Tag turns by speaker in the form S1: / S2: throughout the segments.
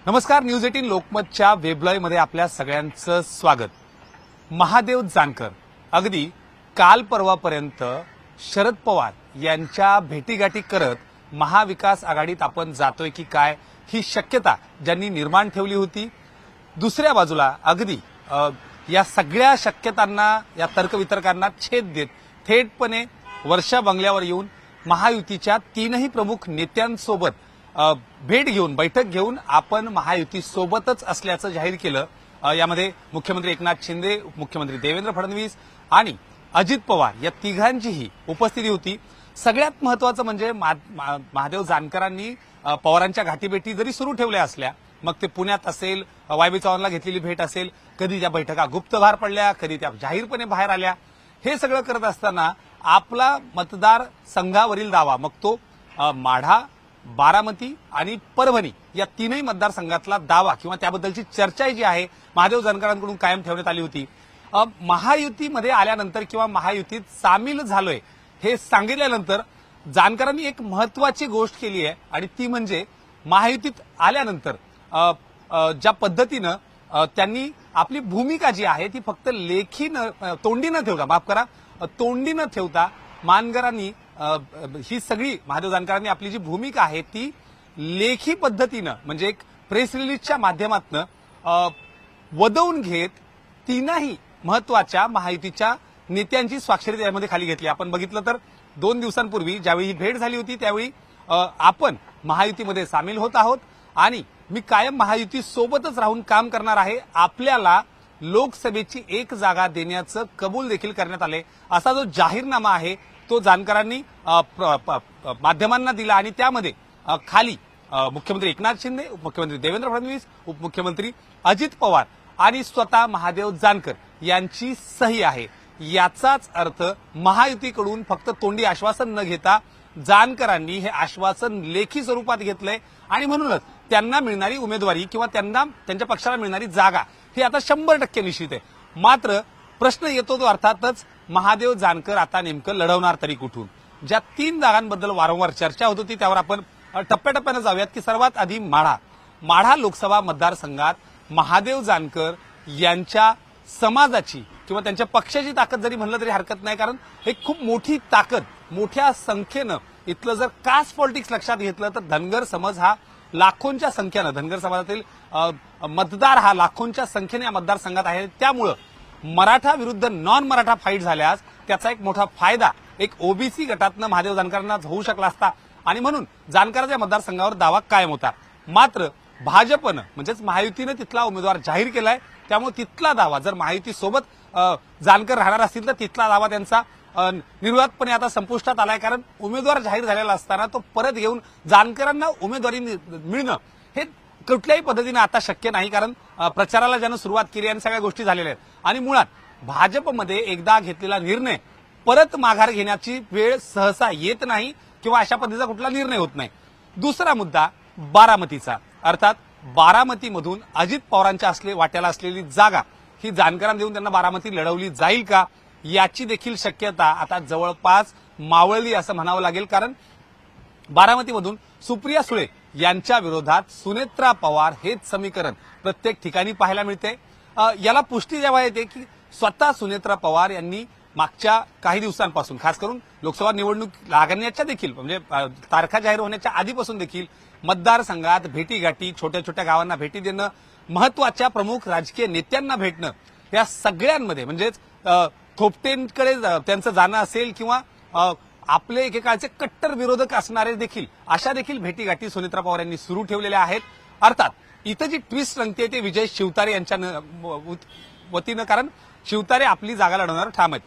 S1: नमस्कार. न्यूज 18 लोकमतच्या वेबलाईव्हमध्ये आपल्या सगळ्यांचं स्वागत. महादेव जानकर अगदी काल परवापर्यंत शरद पवार यांच्या भेटीगाठी करत महाविकास आघाडीत आपण जातोय की काय ही शक्यता ज्यांनी निर्माण ठेवली होती, दुसऱ्या बाजूला अगदी या सगळ्या शक्यतांना, या तर्कवितर्कांना छेद देत थेटपणे वर्षा बंगल्यावर येऊन महायुतीच्या तीनही प्रमुख नेत्यांसोबत भेट घेऊन, बैठक घेऊन आपण महायुती सोबतच असल्याचं जाहीर केलं. यामध्ये मुख्यमंत्री एकनाथ शिंदे, उपमुख्यमंत्री देवेंद्र फडणवीस आणि अजित पवार या तिघांचीही उपस्थिती होती. सगळ्यात महत्वाचं म्हणजे महादेव जानकरांनी पवारांच्या गाठीभेटी जरी सुरू ठेवल्या असल्या, मग ते पुण्यात असेल, वाय बी चव्हाणला घेतलेली भेट असेल, कधी त्या बैठका गुप्त बाहेर पडल्या, कधी त्या जाहीरपणे बाहेर आल्या. हे सगळं करत असताना आपला मतदार संघावरील दावा, मग तो माढा, बारामती आणि परभणी या तीनही मतदारसंघातला दावा किंवा त्याबद्दलची चर्चा जी आहे महादेव जानकरांकडून कायम ठेवण्यात आली होती. महायुतीमध्ये आल्यानंतर किंवा महायुतीत सामील झालोय हे सांगितल्यानंतर जानकरांनी एक महत्वाची गोष्ट केली आहे आणि ती म्हणजे महायुतीत आल्यानंतर ज्या पद्धतीनं त्यांनी आपली भूमिका जी आहे ती फक्त लेखी तोंडी न ठेवता, माफ करा, तोंडी न ठेवता मानकरांनी ही सगळी महादेव जानकरांनी आपली जी भूमिका आहे ती लेखी पद्धतीनं म्हणजे एक प्रेस रिलीजच्या माध्यमातून वदवून घेत तीनही महत्वाच्या महायुतीच्या नेत्यांची स्वाक्षरी त्यामध्ये खाली घेतली. आपण बघितलं तर 2 दिवसांपूर्वी ज्यावेळी ही भेट झाली होती त्यावेळी आपण महायुतीमध्ये सामील होत आहोत आणि मी कायम महायुती सोबतच राहून काम करणार आहे, आपल्याला लोकसभेची 1 जागा देण्याचं कबूल देखील करण्यात आले, असा जो जाहीरनामा आहे तो जानकरांनी माध्यमांना दिला आणि त्यामध्ये खाली मुख्यमंत्री एकनाथ शिंदे, उपमुख्यमंत्री देवेंद्र फडणवीस, उपमुख्यमंत्री अजित पवार आणि स्वतः महादेव जानकर यांची सही आहे. याचाच अर्थ महायुतीकडून फक्त तोंडी आश्वासन न घेता जानकरांनी हे आश्वासन लेखी स्वरूपात घेतलंय आणि म्हणूनच त्यांना मिळणारी उमेदवारी किंवा त्यांच्या पक्षाला मिळणारी जागा ही आता 100% निश्चित आहे. मात्र प्रश्न येतो तो अर्थातच महादेव जानकर आता नेमकं लढवणार तरी कुठून. ज्या 3 जागांबद्दल वारंवार चर्चा होत होती त्यावर आपण टप्प्याटप्प्यानं जाऊयात की सर्वात आधी माढा लोकसभा मतदारसंघात महादेव जानकर यांच्या समाजाची किंवा त्यांच्या पक्षाची ताकद जरी म्हणलं तरी हरकत नाही, कारण एक खूप मोठी ताकद, मोठ्या संख्येनं इथलं जर कास्ट पॉलिटिक्स लक्षात घेतलं तर धनगर समाज हा लाखोंच्या संख्येनं, धनगर समाजातील मतदार हा लाखोंच्या संख्येने या मतदारसंघात आहे. त्यामुळं मराठा विरुद्ध नॉन मराठा फाईट झाल्यास त्याचा एक मोठा फायदा एक ओबीसी गटातनं महादेव जानकरांना होऊ शकला असता आणि म्हणून जानकरांच्या मतदारसंघावर दावा कायम होता. मात्र भाजपनं म्हणजेच महायुतीनं तिथला उमेदवार जाहीर केलाय, त्यामुळे तिथला दावा जर महायुती सोबत जानकर राहणार असतील तर तिथला दावा त्यांचा निर्विवादपणे आता संपुष्टात आलाय, कारण उमेदवार जाहीर झालेला असताना तो परत घेऊन जानकरांना उमेदवारी मिळणं हे कुठल्याही पद्धतीने आता शक्य नाही, कारण प्रचाराला ज्यानं सुरुवात केली आणि सगळ्या गोष्टी झालेल्या आहेत आणि मुळात भाजपमध्ये एकदा घेतलेला निर्णय परत माघार घेण्याची वेळ सहसा येत नाही किंवा अशा पद्धतीचा कुठला निर्णय होत नाही. दुसरा मुद्दा बारामतीचा, अर्थात बारामतीमधून अजित पवारांच्या वाट्याला असलेली जागा ही जानकरांना देऊन त्यांना बारामती लढवली जाईल का याची देखील शक्यता आता जवळपास मावळली असं म्हणावं लागेल, कारण बारामतीमधून सुप्रिया सुळे यांच्या विरोधात सुनेत्रा पवार हेच समीकरण प्रत्येक ठिकाणी पाहायला मिळते. याला पुष्टी जेव्हा येते की स्वतः सुनेत्रा पवार यांनी मागच्या काही दिवसांपासून, खास करून लोकसभा निवडणूक लागण्याच्या देखील म्हणजे तारखा जाहीर होण्याच्या आधीपासून देखील मतदारसंघात भेटीगाठी, छोट्या छोट्या गावांना भेटी देणं, महत्वाच्या प्रमुख राजकीय नेत्यांना भेटणं, या सगळ्यांमध्ये म्हणजेच थोपटेंकडे त्यांचं जाणं असेल किंवा आपले एकेकाळचे कट्टर विरोधक असणारे देखील अशा देखील भेटीगाठी सुनेत्रा पवार यांनी सुरू ठेवलेल्या आहेत. अर्थात इथं जी ट्विस्ट रंगते ते विजय शिवतारे यांच्या वतीनं, कारण शिवतारे आपली जागा लढवणार ठाम आहेत.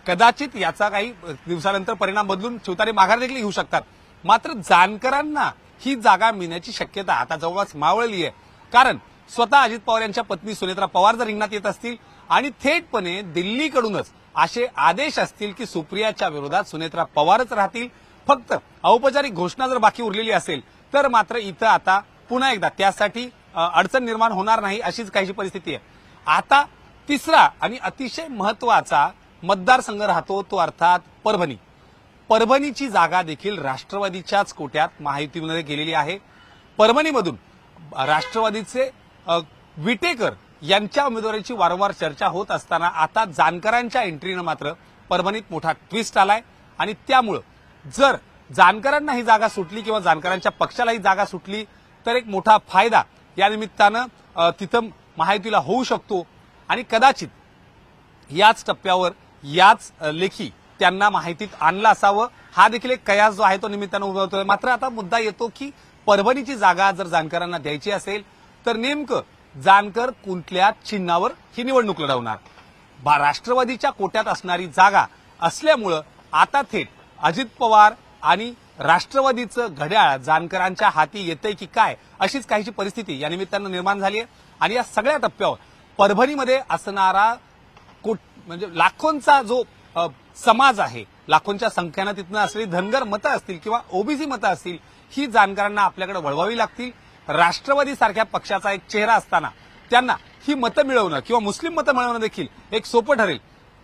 S1: कदाचित याचा काही दिवसानंतर परिणाम बदलून शिवतारे माघार देखील घेऊ शकतात. मात्र जानकरांना ही जागा मिळण्याची शक्यता आता जवळपास मावळली आहे, कारण स्वतः अजित पवार यांच्या पत्नी सुनेत्रा पवार जर रिंगणात येत असतील आणि थेटपणे दिल्लीकडूनच असे आदेश असतील की सुप्रियाच्या विरोधात सुनेत्रा पवारच राहतील, फक्त औपचारिक घोषणा जर बाकी उरलेली असेल तर मात्र इथं आता पुन्हा एकदा त्यासाठी अडचण निर्माण होणार नाही अशीच काही परिस्थिती आहे. आता तिसरा आणि अतिशय महत्वाचा मतदारसंघ राहतो तो अर्थात परभणीची जागा देखील राष्ट्रवादीच्याच कोट्यात महायुतीमध्ये गेलेली आहे. परभणीमधून राष्ट्रवादीचे विटेकर यांच्या उमेदवारीची वारंवार चर्चा होत असताना आता जानकरांच्या एंट्रीनं मात्र परभणीत मोठा ट्विस्ट आलाय आणि त्यामुळं जर जानकरांना ही जागा सुटली किंवा जानकरांच्या पक्षाला ही जागा सुटली तर एक मोठा फायदा या निमित्तानं तिथं महायुतीला होऊ शकतो आणि कदाचित याच टप्प्यावर याच लेखी त्यांना माहितीत आणलं असावं हा देखील एक कयास जो आहे तो निमित्तानं उभा होतोय। मात्र आता मुद्दा येतो की परभणीची जागा जर जानकरांना द्यायची असेल तर नेमकं जानकर कुठल्या चिन्हावर ही निवडणूक लढवणार। राष्ट्रवादीच्या कोट्यात असणारी जागा असल्यामुळं आता थेट अजित पवार आणि राष्ट्रवादीचं घड्याळ जानकरांच्या हाती येतंय की काय अशीच काहीची परिस्थिती या निमित्तानं निर्माण झाली आहे। आणि या सगळ्या टप्प्यावर परभणीमध्ये असणारा म्हणजे लाखोंचा जो समाज आहे, लाखोंच्या संख्येनं तिथनं असलेली धनगर मतं असतील किंवा ओबीसी मतं असतील ही जानकरांना आपल्याकडे वळवावी लागतील। राष्ट्रवादी सारख्या पक्षाचा एक चेहरा असताना त्यांना ही मतं मिळवणं किंवा मुस्लिम मतं मिळवणं देखील एक सोपं ठरेल।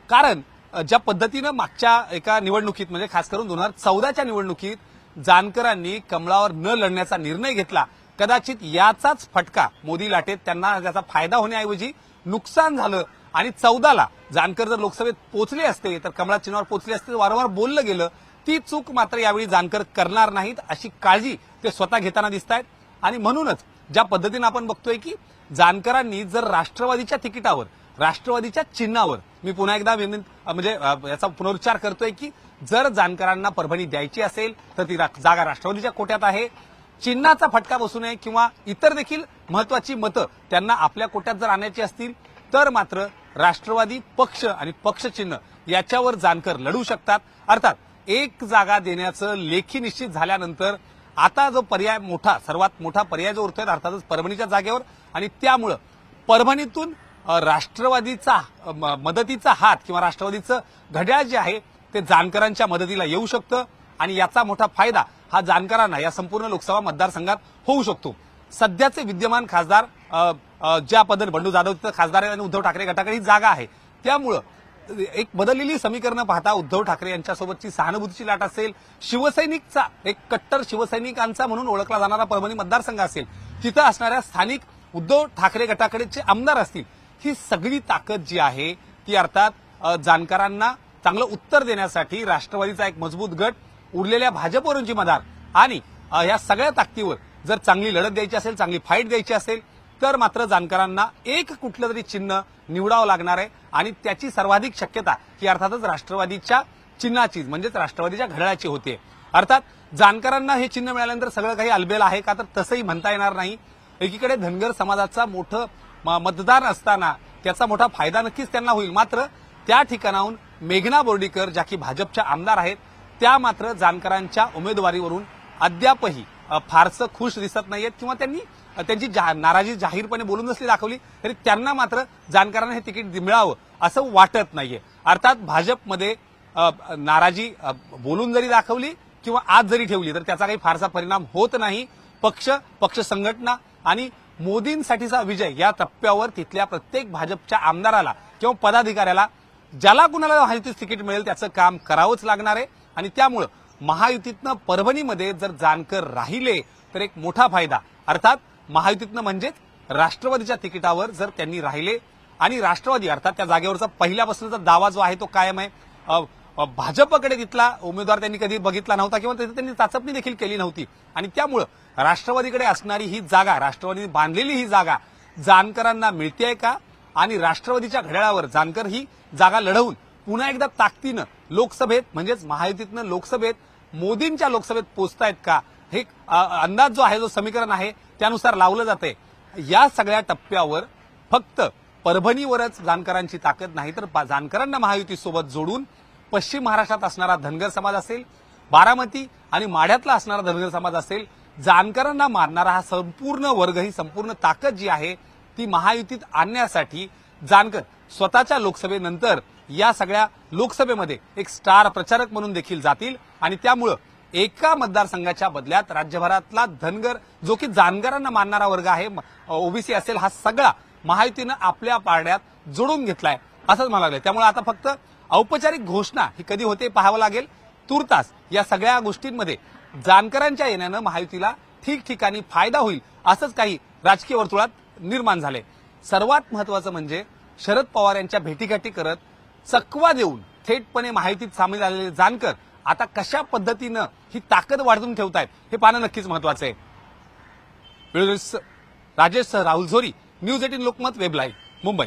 S1: कारण ज्या पद्धतीनं मागच्या एका निवडणुकीत म्हणजे खास करून 2014च्या निवडणुकीत जानकरांनी कमळावर न लढण्याचा निर्णय घेतला, कदाचित याचाच फटका मोदी लाटेत त्यांना त्याचा फायदा होण्याऐवजी नुकसान झालं आणि 14ला जानकर जर लोकसभेत पोहोचले असते तर कमळा चिन्हावर पोहोचले असते वारंवार बोललं गेलं ती चूक मात्र यावेळी जानकर करणार नाहीत अशी काळजी ते स्वतः घेताना दिसतायत। आणि म्हणूनच ज्या पद्धतीनं आपण बघतोय की जानकरांनी जर राष्ट्रवादीच्या तिकिटावर राष्ट्रवादीच्या चिन्हावर मी पुन्हा एकदा म्हणजे याचा पुनरुच्चार करतोय की जर जानकरांना परभणी द्यायची असेल तर ती जागा राष्ट्रवादीच्या कोट्यात आहे। चिन्हाचा फटका बसू नये किंवा इतर देखील महत्वाची मतं त्यांना आपल्या कोट्यात जर आणायची असतील तर मात्र राष्ट्रवादी पक्ष आणि पक्षचिन्ह याच्यावर जानकर लढू शकतात। अर्थात एक जागा देण्याचं लेखी निश्चित झाल्यानंतर आता जो पर्याय सर्वात मोठा पर्याय जो उरतोय अर्थातच परभणीच्या जागेवर आणि त्यामुळं परभणीतून राष्ट्रवादीचा मदतीचा हात किंवा राष्ट्रवादीचं घड्याळ जे आहे ते जानकरांच्या मदतीला येऊ शकतं आणि याचा मोठा फायदा हा जानकरांना या संपूर्ण लोकसभा मतदारसंघात होऊ शकतो। सध्याचे विद्यमान खासदार ज्या पद्धतीने बंडू जाधव तिथं खासदार आणि उद्धव ठाकरे गटाकडे ही जागा आहे त्यामुळं एक बदललेली समीकरणं पाहता उद्धव ठाकरे यांच्यासोबतची सहानुभूतीची लाट असेल, शिवसैनिकचा एक कट्टर शिवसैनिकांचा म्हणून ओळखला जाणारा परभणी मतदारसंघ असेल, तिथं असणाऱ्या स्थानिक उद्धव ठाकरे गटाकडेचे आमदार असतील, ही सगळी ताकद जी आहे ती अर्थात जानकरांना चांगलं उत्तर देण्यासाठी राष्ट्रवादीचा एक मजबूत गट उरलेल्या भाजपवरून जिम्मेदार आणि या सगळ्या ताकदीवर जर चांगली लढत द्यायची असेल, चांगली फाईट द्यायची असेल तर मात्र जानकरांना एक कुठलं तरी चिन्ह निवडावं लागणार आहे आणि त्याची सर्वाधिक शक्यता ही अर्थातच राष्ट्रवादीच्या चिन्हाची म्हणजेच राष्ट्रवादीच्या घड्याळाची होते। अर्थात जानकरांना हे चिन्ह मिळाल्यानंतर सगळं काही अलबेल आहे का तर तसंही म्हणता येणार नाही। एकीकडे धनगर समाजाचा मोठं मतदार असताना त्याचा मोठा फायदा नक्कीच त्यांना होईल, मात्र त्या ठिकाणाहून मेघना बोर्डीकर ज्या की भाजपच्या आमदार आहेत त्या मात्र जानकरांच्या उमेदवारीवरून अद्यापही फारसं खुश दिसत नाहीयेत किंवा त्यांनी त्यांची नाराजी जाहीरपणे बोलून नसली दाखवली तरी त्यांना मात्र जानकरांना हे तिकीट मिळावं असं वाटत नाहीये। अर्थात भाजपमध्ये नाराजी बोलून जरी दाखवली किंवा आज जरी ठेवली तर त्याचा काही फारसा परिणाम होत नाही। पक्ष संघटना आणि मोदींसाठीचा विजय या टप्प्यावर तिथल्या प्रत्येक भाजपच्या आमदाराला किंवा पदाधिकाऱ्याला ज्याला कुणाला महायुतीत तिकीट मिळेल त्याचं काम करावंच लागणार आहे आणि त्यामुळं महायुतीतनं परभणीमध्ये जर जानकर राहिले तर एक मोठा फायदा अर्थात महायुतीतनं म्हणजेच राष्ट्रवादीच्या तिकिटावर जर त्यांनी राहिले आणि राष्ट्रवादी अर्थात त्या जागेवरचा पहिल्यापासूनचा दावा जो आहे तो कायम आहे। भाजपकडे तिथला उमेदवार त्यांनी कधी बघितला नव्हता किंवा त्यांनी चाचपणी देखील केली नव्हती आणि त्यामुळं राष्ट्रवादीकडे असणारी ही जागा राष्ट्रवादीने बांधलेली ही जागा जानकरांना मिळतेय का आणि राष्ट्रवादीच्या घड्याळावर जानकर ही जागा लढवून पुन्हा एकदा ताकदीनं लोकसभेत म्हणजेच महायुतीतनं लोकसभेत मोदींच्या लोकसभेत पोहोचतायत का हे अंदाज जो आहे जो समीकरण आहे त्यानुसार लावलं जाते। या सगळ्या टप्प्यावर फक्त परभणीवरच जानकरांची ताकद नाही तर जानकरांना महायुतीसोबत जोडून पश्चिम महाराष्ट्रात असणारा धनगर समाज असेल, बारामती आणि माढ्यातला असणारा धनगर समाज असेल, जानकरांना मारणारा हा संपूर्ण वर्ग ही संपूर्ण ताकद जी आहे ती महायुतीत आणण्यासाठी जानकर स्वतःच्या लोकसभेनंतर या सगळ्या लोकसभेमध्ये एक स्टार प्रचारक म्हणून देखील जातील आणि त्यामुळं एका मतदारसंघाच्या बदल्यात राज्यभरातला धनगर जो की जानकरांना मानणारा वर्ग आहे ओबीसी असेल हा सगळा महायुतीनं आपल्या पारड्यात जोडून घेतलाय असंच म्हणावं लागेल। त्यामुळे आता फक्त औपचारिक घोषणा ही कधी होते पाहावं लागेल। तुर्तास या सगळ्या गोष्टींमध्ये जानकरांच्या येण्यानं महायुतीला ठिकठिकाणी फायदा होईल असंच काही राजकीय वर्तुळात निर्माण झाले. सर्वात महत्वाचं म्हणजे शरद पवार यांच्या भेटीगाठी करत चकवा देऊन थेटपणे महायुतीत सामील झालेले जानकर आता कशा पद्धतीनं ही ताकद वाढवून ठेवतायत हे पाहणं नक्कीच महत्वाचं आहे. व्हिडिओ जर्नलिस्ट राजेश राहुल झोरी, news 18 Lokmat, web live, Mumbai.